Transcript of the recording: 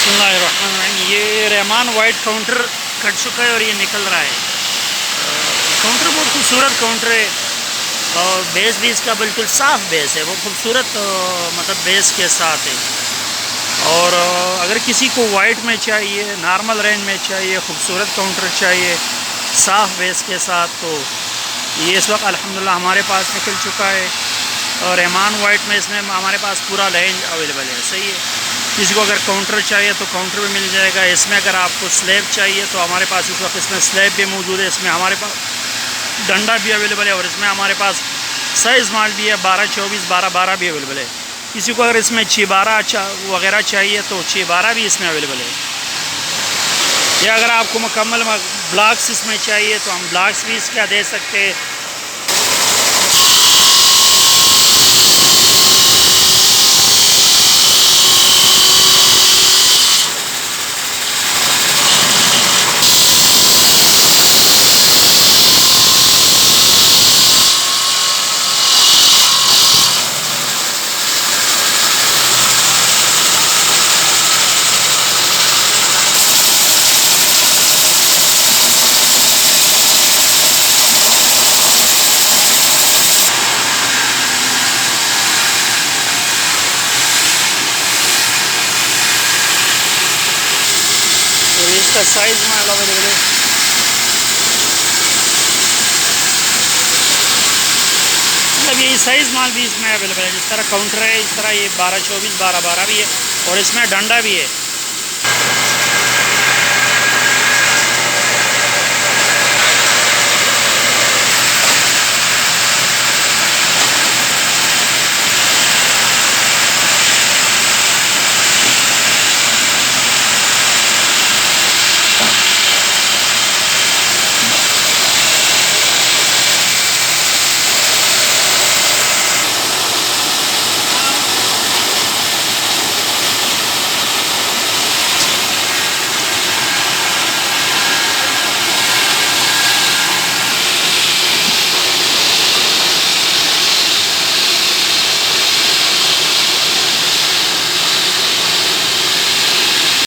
बिस्मिल्लाहिर्रहमानिर्रहीम। ये Rahman white counter cut चुका है और ये निकल रहा है। काउंटर बहुत खूबसूरत काउंटर है और बेस भी इसका बिल्कुल साफ़ बेस है, वो खूबसूरत मतलब बेस के साथ है। और अगर किसी को वाइट में चाहिए, नॉर्मल रेंज में चाहिए, खूबसूरत काउंटर चाहिए साफ़ बेस के साथ, तो ये इस वक्त अल्हम्दुलिल्लाह हमारे पास निकल चुका है। और रहमान वाइट में इसमें हमारे पास पूरा रेंज अवेलेबल है। सही है, किसी को अगर काउंटर चाहिए तो काउंटर भी मिल जाएगा। इसमें अगर आपको स्लैब चाहिए तो हमारे पास इस वक्त इसमें स्लैब भी मौजूद है। इसमें हमारे पास डंडा भी अवेलेबल है और इसमें हमारे पास साइज़ माल भी है, 12-24, 12-12 भी अवेलेबल है। किसी को अगर इसमें 6-12 वगैरह चाहिए तो 6-12 भी इसमें अवेलेबल है। या अगर आपको मुकम्मल ब्लॉक्स इसमें चाहिए तो हम ब्लॉक्स भी इसका दे सकते हैं। और इसका साइज़ माल अवेलेबल है। मतलब यही साइज़ माल भी इसमें अवेलेबल है। जिस तरह काउंटर है इस तरह ये 12-24, 12-12 भी है और इसमें डंडा भी है।